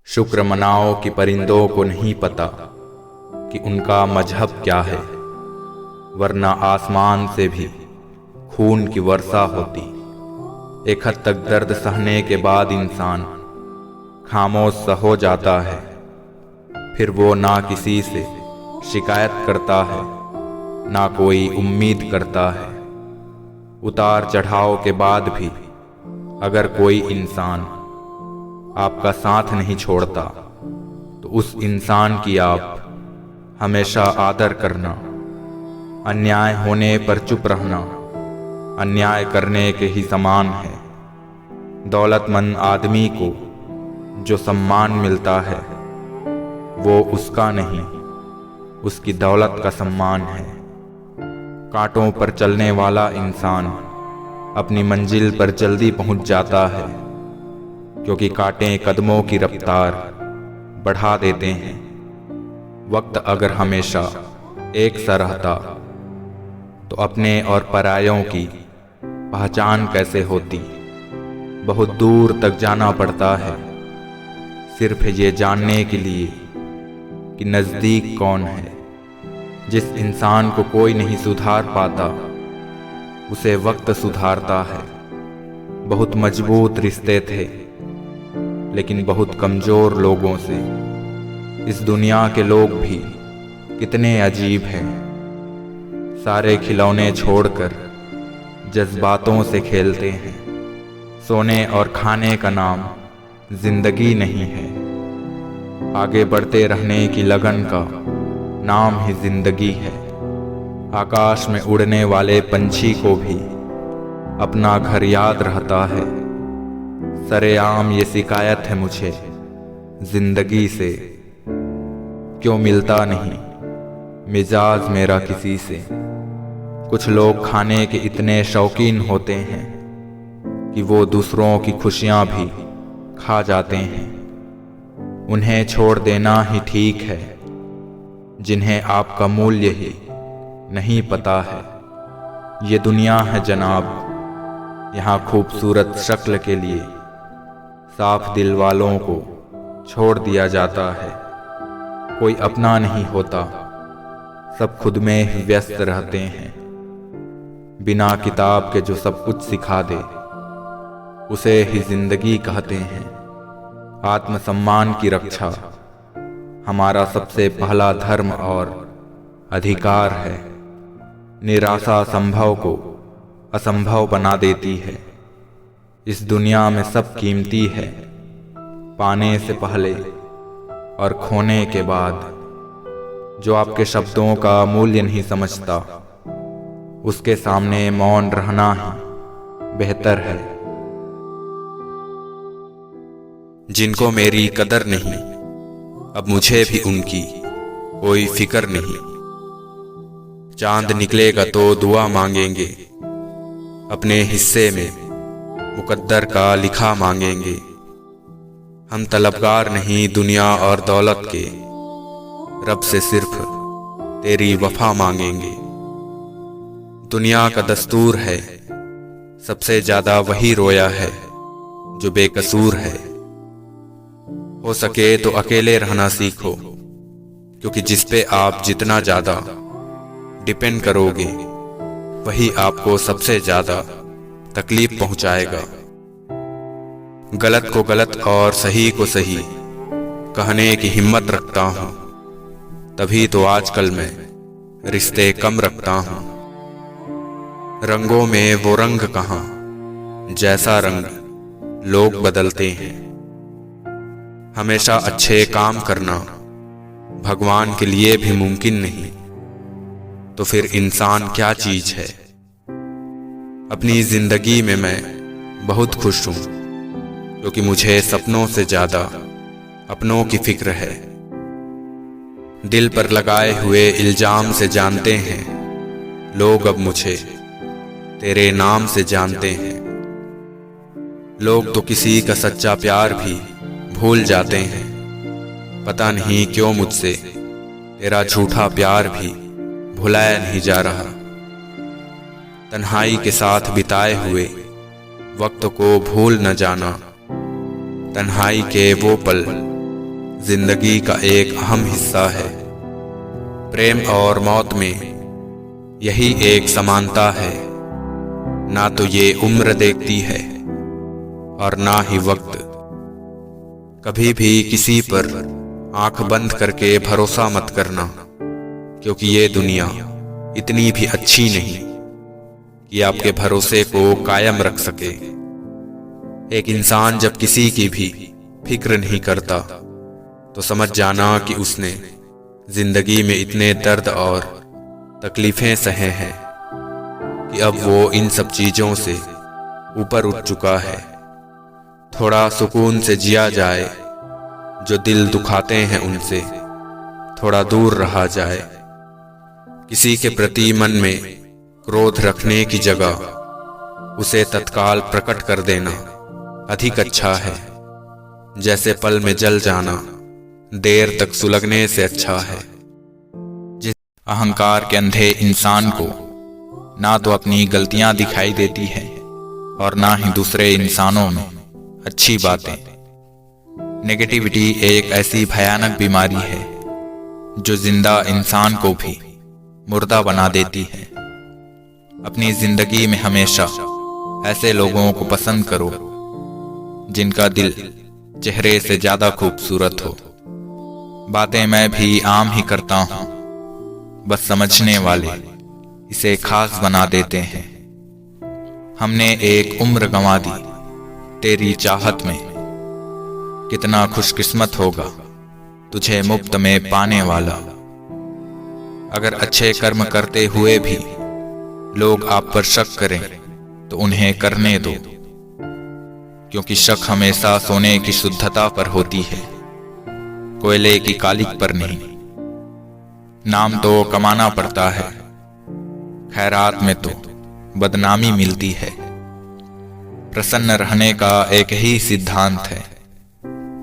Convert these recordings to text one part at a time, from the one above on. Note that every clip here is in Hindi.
शुक्र मनाओ कि परिंदों को नहीं पता कि उनका मजहब क्या है, वरना आसमान से भी खून की वर्षा होती। एक हद तक दर्द सहने के बाद इंसान खामोश सा हो जाता है। फिर वो ना किसी से शिकायत करता है, ना कोई उम्मीद करता है। उतार चढ़ाव के बाद भी अगर कोई इंसान आपका साथ नहीं छोड़ता तो उस इंसान की आप हमेशा आदर करना। अन्याय होने पर चुप रहना अन्याय करने के ही समान है। दौलतमंद आदमी को जो सम्मान मिलता है वो उसका नहीं, उसकी दौलत का सम्मान है। कांटों पर चलने वाला इंसान अपनी मंजिल पर जल्दी पहुंच जाता है, क्योंकि कांटे कदमों की रफ्तार बढ़ा देते हैं। वक्त अगर हमेशा एक सा रहता तो अपने और परायों की पहचान कैसे होती। बहुत दूर तक जाना पड़ता है सिर्फ ये जानने के लिए कि नज़दीक कौन है। जिस इंसान को कोई नहीं सुधार पाता उसे वक्त सुधारता है। बहुत मजबूत रिश्ते थे लेकिन बहुत कमज़ोर लोगों से। इस दुनिया के लोग भी कितने अजीब हैं। सारे खिलौने छोड़कर जज्बातों से खेलते हैं। सोने और खाने का नाम जिंदगी नहीं है। आगे बढ़ते रहने की लगन का नाम ही जिंदगी है। आकाश में उड़ने वाले पंछी को भी अपना घर याद रहता है। सरेआम ये शिकायत है मुझे जिंदगी से, क्यों मिलता नहीं मिजाज मेरा किसी से। कुछ लोग खाने के इतने शौकीन होते हैं कि वो दूसरों की खुशियां भी खा जाते हैं। उन्हें छोड़ देना ही ठीक है जिन्हें आपका मूल्य ही नहीं पता है। ये दुनिया है जनाब, यहाँ खूबसूरत शक्ल के लिए साफ दिल वालों को छोड़ दिया जाता है। कोई अपना नहीं होता, सब खुद में ही व्यस्त रहते हैं। बिना किताब के जो सब कुछ सिखा दे उसे ही जिंदगी कहते हैं। आत्मसम्मान की रक्षा हमारा सबसे पहला धर्म और अधिकार है। निराशा संभव को असंभव बना देती है। इस दुनिया में सब कीमती है, पाने से पहले और खोने के बाद। जो आपके शब्दों का मूल्य नहीं समझता उसके सामने मौन रहना ही बेहतर है। जिनको मेरी कदर नहीं अब मुझे भी उनकी कोई फिक्र नहीं। चांद निकलेगा तो दुआ मांगेंगे, अपने हिस्से में मुकद्दर का लिखा मांगेंगे। हम तलबगार नहीं दुनिया और दौलत के, रब से सिर्फ तेरी वफा मांगेंगे। दुनिया का दस्तूर है सबसे ज्यादा वही रोया है जो बेकसूर है। हो सके तो अकेले रहना सीखो, क्योंकि जिस पे आप जितना ज्यादा डिपेंड करोगे वही आपको सबसे ज्यादा तकलीफ पहुंचाएगा। गलत को गलत और सही को सही कहने की हिम्मत रखता हूं, तभी तो आजकल मैं रिश्ते कम रखता हूं। रंगों में वो रंग कहां जैसा रंग लोग बदलते हैं। हमेशा अच्छे काम करना भगवान के लिए भी मुमकिन नहीं, तो फिर इंसान क्या चीज है। अपनी जिंदगी में मैं बहुत खुश हूं, क्योंकि मुझे सपनों से ज्यादा अपनों की फिक्र है। दिल पर लगाए हुए इल्जाम से जानते हैं लोग अब मुझे तेरे नाम से जानते हैं। लोग तो किसी का सच्चा प्यार भी भूल जाते हैं। पता नहीं क्यों मुझसे तेरा झूठा प्यार भी भुलाया नहीं जा रहा। तन्हाई के साथ बिताए हुए वक्त को भूल न जाना। तन्हाई के वो पल जिंदगी का एक अहम हिस्सा है। प्रेम और मौत में यही एक समानता है। ना तो ये उम्र देखती है और ना ही वक्त। कभी भी किसी पर आंख बंद करके भरोसा मत करना, क्योंकि ये दुनिया इतनी भी अच्छी नहीं कि आपके भरोसे को कायम रख सके। एक इंसान जब किसी की भी फिक्र नहीं करता तो समझ जाना कि उसने जिंदगी में इतने दर्द और तकलीफें सहे हैं कि अब वो इन सब चीजों से ऊपर उठ चुका है। थोड़ा सुकून से जिया जाए, जो दिल दुखाते हैं उनसे थोड़ा दूर रहा जाए। किसी के प्रति मन में क्रोध रखने की जगह उसे तत्काल प्रकट कर देना अधिक अच्छा है। जैसे पल में जल जाना देर तक सुलगने से अच्छा है। जिस अहंकार के अंधे इंसान को ना तो अपनी गलतियां दिखाई देती है और ना ही दूसरे इंसानों में अच्छी बातें। नेगेटिविटी एक ऐसी भयानक बीमारी है जो जिंदा इंसान को भी मुर्दा बना देती है। अपनी जिंदगी में हमेशा ऐसे लोगों को पसंद करो जिनका दिल चेहरे से ज्यादा खूबसूरत हो। बातें मैं भी आम ही करता हूं, बस समझने वाले इसे खास बना देते हैं। हमने एक उम्र गंवा दी तेरी चाहत में, कितना खुशकिस्मत होगा तुझे मुफ्त में पाने वाला। अगर अच्छे कर्म करते हुए भी लोग आप पर शक करें तो उन्हें करने दो, क्योंकि शक हमेशा सोने की शुद्धता पर होती है, कोयले की कालिक पर नहीं। नाम तो कमाना पड़ता है, खैरात में तो बदनामी मिलती है। प्रसन्न रहने का एक ही सिद्धांत है,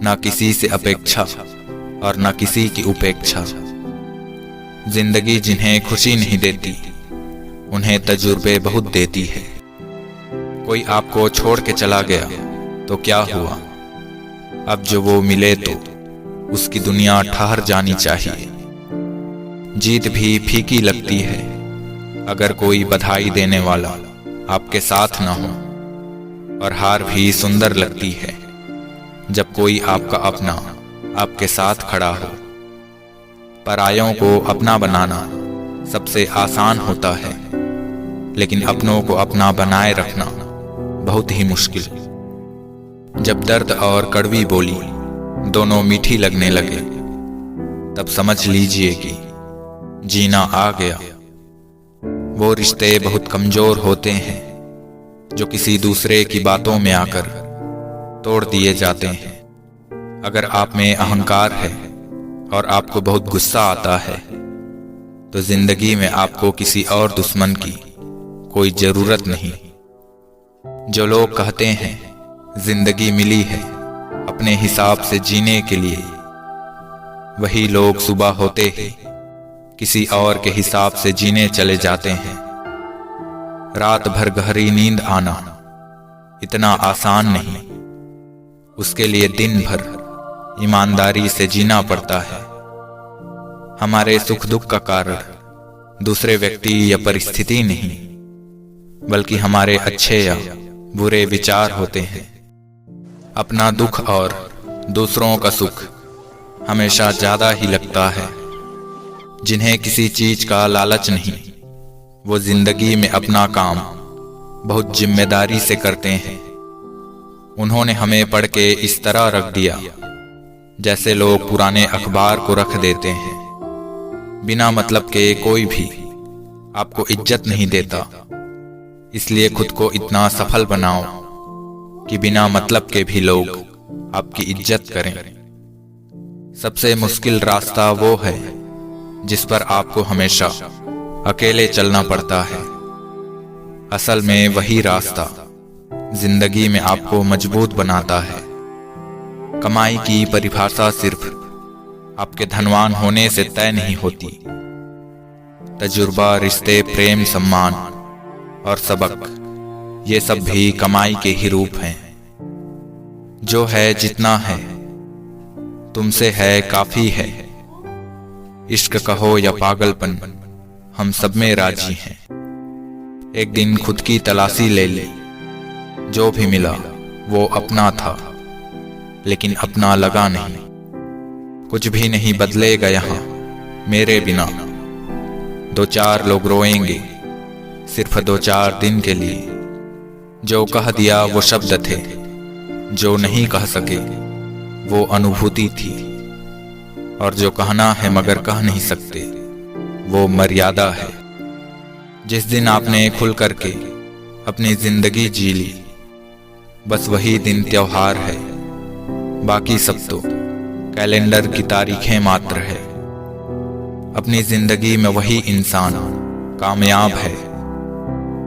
ना किसी से अपेक्षा और ना किसी की उपेक्षा। जिंदगी जिन्हें खुशी नहीं देती उन्हें तजुर्बे बहुत देती है। कोई आपको छोड़ के चला गया तो क्या हुआ, अब जो वो मिले तो उसकी दुनिया ठहर जानी चाहिए। जीत भी फीकी लगती है अगर कोई बधाई देने वाला आपके साथ ना हो, और हार भी सुंदर लगती है जब कोई आपका अपना आपके साथ खड़ा हो। परायों को अपना बनाना सबसे आसान होता है, लेकिन अपनों को अपना बनाए रखना बहुत ही मुश्किल। जब दर्द और कड़वी बोली दोनों मीठी लगने लगे तब समझ लीजिए कि जीना आ गया। वो रिश्ते बहुत कमजोर होते हैं जो किसी दूसरे की बातों में आकर तोड़ दिए जाते हैं। अगर आप में अहंकार है और आपको बहुत गुस्सा आता है तो जिंदगी में आपको किसी और दुश्मन की कोई जरूरत नहीं। जो लोग कहते हैं जिंदगी मिली है अपने हिसाब से जीने के लिए, वही लोग सुबह होते ही किसी और के हिसाब से जीने चले जाते हैं। रात भर गहरी नींद आना इतना आसान नहीं, उसके लिए दिन भर ईमानदारी से जीना पड़ता है। हमारे सुख दुख का कारण दूसरे व्यक्ति या परिस्थिति नहीं, बल्कि हमारे अच्छे या बुरे विचार होते हैं। अपना दुख और दूसरों का सुख हमेशा ज्यादा ही लगता है। जिन्हें किसी चीज का लालच नहीं, वो जिंदगी में अपना काम बहुत जिम्मेदारी से करते हैं। उन्होंने हमें पढ़ के इस तरह रख दिया जैसे लोग पुराने अखबार को रख देते हैं। बिना मतलब के कोई भी आपको इज्जत नहीं देता, इसलिए खुद को इतना सफल बनाओ कि बिना मतलब के भी लोग आपकी इज्जत करें। सबसे मुश्किल रास्ता वो है जिस पर आपको हमेशा अकेले चलना पड़ता है। असल में वही रास्ता जिंदगी में आपको मजबूत बनाता है। कमाई की परिभाषा सिर्फ आपके धनवान होने से तय नहीं होती। तजुर्बा, रिश्ते, प्रेम, सम्मान और सबक, ये सब भी कमाई के ही रूप हैं। जो है जितना है तुमसे है काफी है। इश्क कहो या पागलपन, हम सब में राजी हैं। एक दिन खुद की तलाशी ले ली, जो भी मिला वो अपना था, लेकिन अपना लगा नहीं। कुछ भी नहीं बदलेगा यहाँ मेरे बिना। दो चार लोग रोएंगे सिर्फ 2-4 दिन के लिए। जो कह दिया वो शब्द थे, जो नहीं कह सके वो अनुभूति थी। और जो कहना है मगर कह नहीं सकते, वो मर्यादा है। जिस दिन आपने खुल करके अपनी जिंदगी जी ली, बस वही दिन त्योहार है। बाकी सब तो कैलेंडर की तारीखें मात्र है। अपनी जिंदगी में वही इंसान कामयाब है,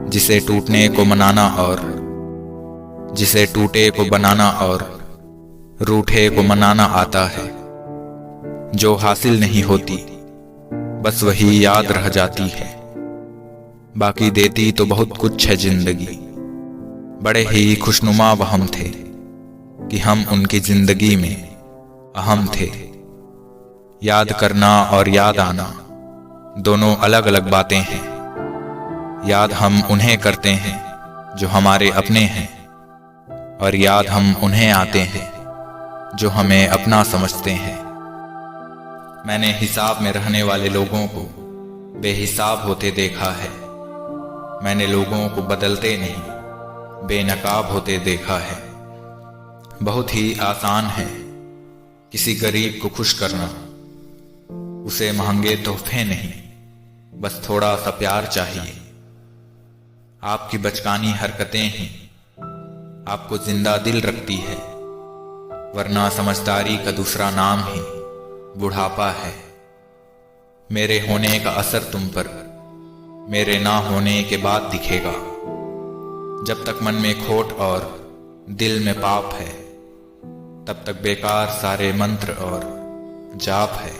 जिसे टूटने को मनाना और जिसे टूटे को बनाना और रूठे को मनाना आता है। जो हासिल नहीं होती बस वही याद रह जाती है। बाकी देती तो बहुत कुछ है जिंदगी। बड़े ही खुशनुमा वहम थे कि हम उनकी जिंदगी में अहम थे। याद करना और याद आना दोनों अलग अलग बातें हैं। याद हम उन्हें करते हैं जो हमारे अपने हैं, और याद हम उन्हें आते हैं जो हमें अपना समझते हैं। मैंने हिसाब में रहने वाले लोगों को बेहिसाब होते देखा है। मैंने लोगों को बदलते नहीं बेनकाब होते देखा है। बहुत ही आसान है किसी गरीब को खुश करना। उसे महंगे तोहफे नहीं, बस थोड़ा सा प्यार चाहिए। आपकी बचकानी हरकतें ही आपको जिंदा दिल रखती है, वरना समझदारी का दूसरा नाम ही बुढ़ापा है। मेरे होने का असर तुम पर मेरे ना होने के बाद दिखेगा। जब तक मन में खोट और दिल में पाप है, तब तक बेकार सारे मंत्र और जाप है।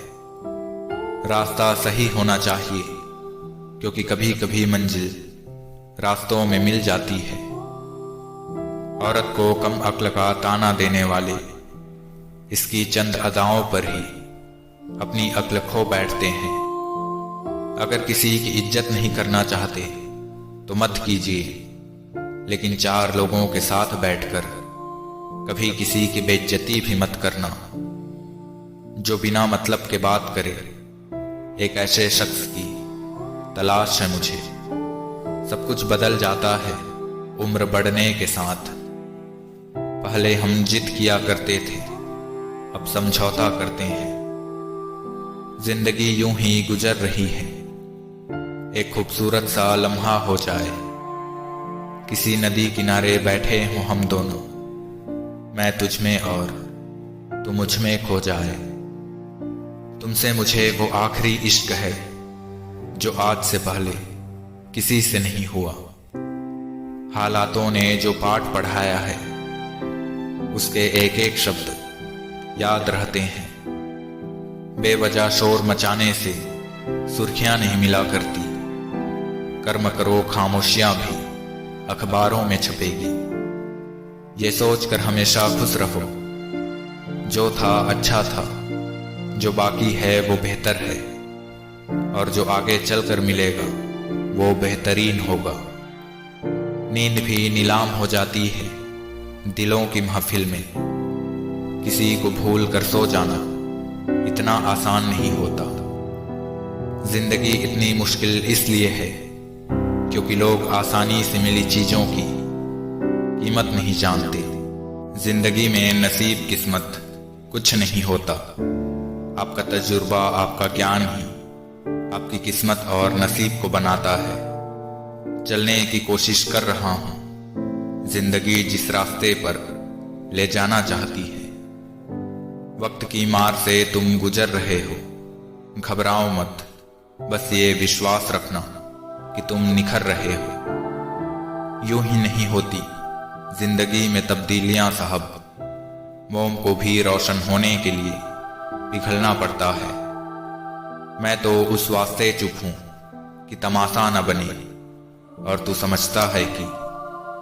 रास्ता सही होना चाहिए, क्योंकि कभी कभी मंजिल रास्तों में मिल जाती है। औरत को कम अक्ल का ताना देने वाले इसकी चंद अदाओं पर ही अपनी अक्ल खो बैठते हैं। अगर किसी की इज्जत नहीं करना चाहते तो मत कीजिए, लेकिन 4 लोगों के साथ बैठकर कभी किसी की बेइज्जती भी मत करना। जो बिना मतलब के बात करे, एक ऐसे शख्स की तलाश है मुझे। सब कुछ बदल जाता है उम्र बढ़ने के साथ। पहले हम जिद किया करते थे, अब समझौता करते हैं। जिंदगी यूं ही गुजर रही है। एक खूबसूरत सा लम्हा हो जाए, किसी नदी किनारे बैठे हों हम दोनों, मैं तुझ में और तू मुझ में खो जाए। तुमसे मुझे वो आखिरी इश्क है जो आज से पहले किसी से नहीं हुआ। हालातों ने जो पाठ पढ़ाया है, उसके एक एक शब्द याद रहते हैं। बेवजह शोर मचाने से सुर्खियां नहीं मिला करती। कर्म करो खामोशियां भी अखबारों में छपेगी। ये सोचकर हमेशा खुश रहो, जो था अच्छा था, जो बाकी है वो बेहतर है, और जो आगे चलकर मिलेगा वो बेहतरीन होगा। नींद भी नीलाम हो जाती है दिलों की महफिल में। किसी को भूल कर सो जाना इतना आसान नहीं होता। जिंदगी इतनी मुश्किल इसलिए है क्योंकि लोग आसानी से मिली चीजों की कीमत नहीं जानते। जिंदगी में नसीब किस्मत कुछ नहीं होता। आपका तजुर्बा, आपका ज्ञान ही आपकी किस्मत और नसीब को बनाता है। चलने की कोशिश कर रहा हूं, जिंदगी जिस रास्ते पर ले जाना चाहती है। वक्त की मार से तुम गुजर रहे हो, घबराओ मत, बस ये विश्वास रखना कि तुम निखर रहे हो। यूं ही नहीं होती जिंदगी में तब्दीलियां साहब। मोम को भी रोशन होने के लिए पिघलना पड़ता है। मैं तो उस वास्ते चुप हूं कि तमाशा न बने, और तू समझता है कि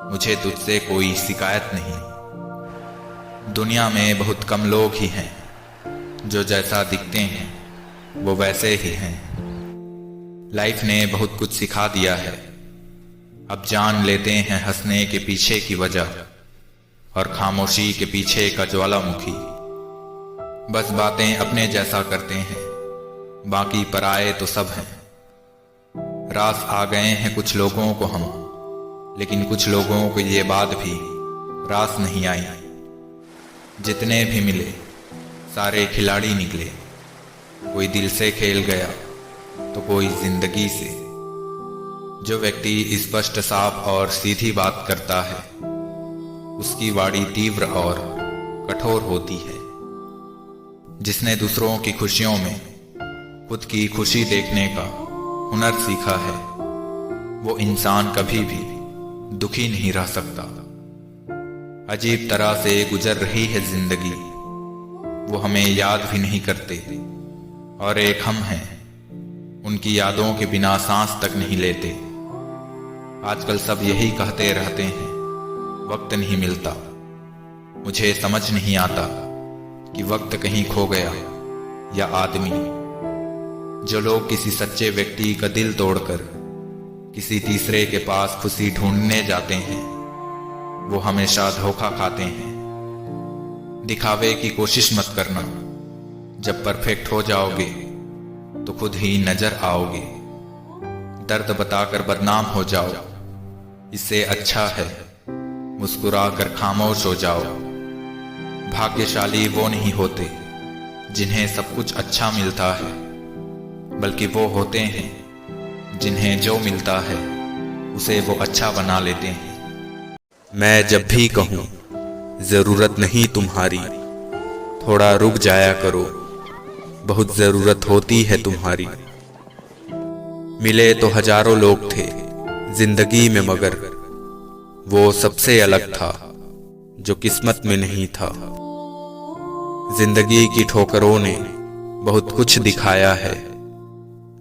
मुझे तुझसे कोई शिकायत नहीं। दुनिया में बहुत कम लोग ही हैं जो जैसा दिखते हैं वो वैसे ही हैं। लाइफ ने बहुत कुछ सिखा दिया है, अब जान लेते हैं हंसने के पीछे की वजह और खामोशी के पीछे का ज्वालामुखी। बस बातें अपने जैसा करते हैं, बाकी पराए तो सब हैं। रास आ गए हैं कुछ लोगों को हम, लेकिन कुछ लोगों को ये बात भी रास नहीं आई। जितने भी मिले सारे खिलाड़ी निकले, कोई दिल से खेल गया तो कोई जिंदगी से। जो व्यक्ति स्पष्ट, साफ और सीधी बात करता है उसकी वाणी तीव्र और कठोर होती है। जिसने दूसरों की खुशियों में खुद की खुशी देखने का हुनर सीखा है, वो इंसान कभी भी दुखी नहीं रह सकता। अजीब तरह से गुजर रही है जिंदगी, वो हमें याद भी नहीं करते, और एक हम हैं उनकी यादों के बिना सांस तक नहीं लेते। आजकल सब यही कहते रहते हैं वक्त नहीं मिलता। मुझे समझ नहीं आता कि वक्त कहीं खो गया या आदमी। जो लोग किसी सच्चे व्यक्ति का दिल तोड़कर किसी तीसरे के पास खुशी ढूंढने जाते हैं, वो हमेशा धोखा खाते हैं। दिखावे की कोशिश मत करना, जब परफेक्ट हो जाओगे तो खुद ही नजर आओगे। दर्द बताकर बदनाम हो जाओ, इससे अच्छा है मुस्कुरा कर खामोश हो जाओ। भाग्यशाली वो नहीं होते जिन्हें सब कुछ अच्छा मिलता है, बल्कि वो होते हैं जिन्हें जो मिलता है उसे वो अच्छा बना लेते हैं। मैं जब भी कहूँ जरूरत नहीं तुम्हारी, थोड़ा रुक जाया करो, बहुत जरूरत होती है तुम्हारी। मिले तो हजारों लोग थे जिंदगी में, मगर वो सबसे अलग था जो किस्मत में नहीं था। जिंदगी की ठोकरों ने बहुत कुछ दिखाया है,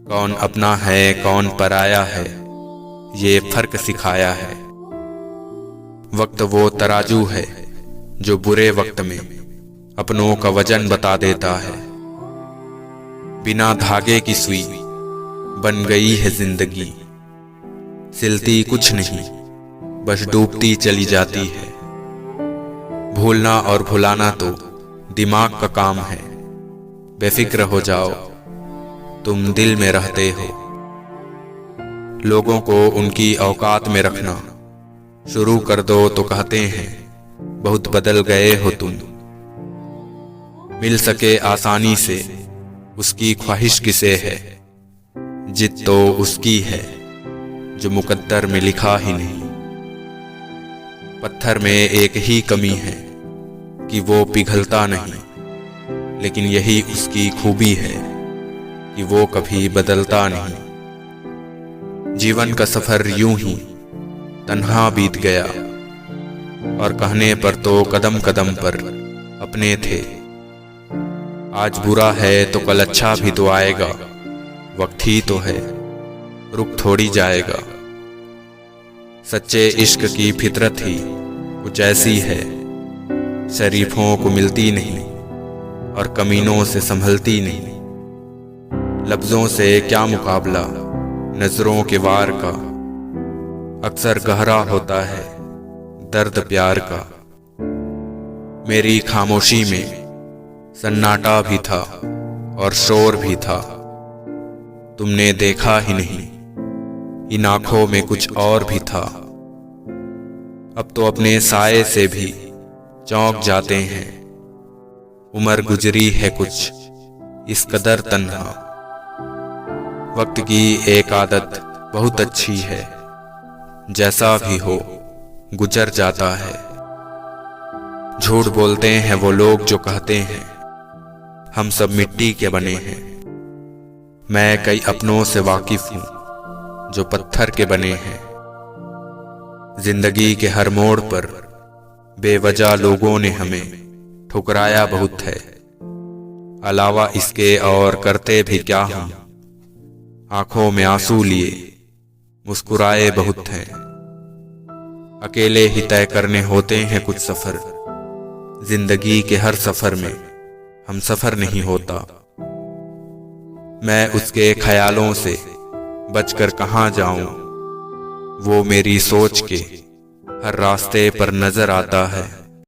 कौन अपना है कौन पराया है ये फर्क सिखाया है। वक्त वो तराजू है जो बुरे वक्त में अपनों का वजन बता देता है। बिना धागे की सुई बन गई है जिंदगी, सिलती कुछ नहीं बस डूबती चली जाती है। भूलना और भुलाना तो दिमाग का काम है, बेफिक्र हो जाओ तुम दिल में रहते हो। लोगों को उनकी औकात में रखना शुरू कर दो तो कहते हैं बहुत बदल गए हो तुम। मिल सके आसानी से उसकी ख्वाहिश किसे है, जिद तो उसकी है जो मुकद्दर में लिखा ही नहीं। पत्थर में एक ही कमी है कि वो पिघलता नहीं, लेकिन यही उसकी खूबी है कि वो कभी बदलता नहीं। जीवन का सफर यूं ही तन्हा बीत गया, और कहने पर तो कदम कदम पर अपने थे। आज बुरा है तो कल अच्छा भी तो आएगा, वक्त ही तो है रुक थोड़ी जाएगा। सच्चे इश्क की फितरत ही कुछ ऐसी है, शरीफों को मिलती नहीं और कमीनों से संभलती नहीं। लफ्जों से क्या मुकाबला नजरों के वार का, अक्सर गहरा होता है दर्द प्यार का। मेरी खामोशी में सन्नाटा भी था और शोर भी था, तुमने देखा ही नहीं, इन आंखों में कुछ और भी था। अब तो अपने साये से भी चौंक जाते हैं, उम्र गुजरी है कुछ इस कदर तन्हा। वक्त की एक आदत बहुत अच्छी है, जैसा भी हो गुजर जाता है। झूठ बोलते हैं वो लोग जो कहते हैं हम सब मिट्टी के बने हैं। मैं कई अपनों से वाकिफ हूं जो पत्थर के बने हैं। जिंदगी के हर मोड़ पर बेवजह लोगों ने हमें ठुकराया बहुत है, अलावा इसके और करते भी क्या हम। आंखों में आंसू लिए मुस्कुराए बहुत हैं, अकेले ही तय करने होते हैं कुछ सफर। जिंदगी के हर सफर में हम सफर नहीं होता। मैं उसके ख्यालों से बचकर कहाँ जाऊं, वो मेरी सोच के हर रास्ते पर नजर आता है।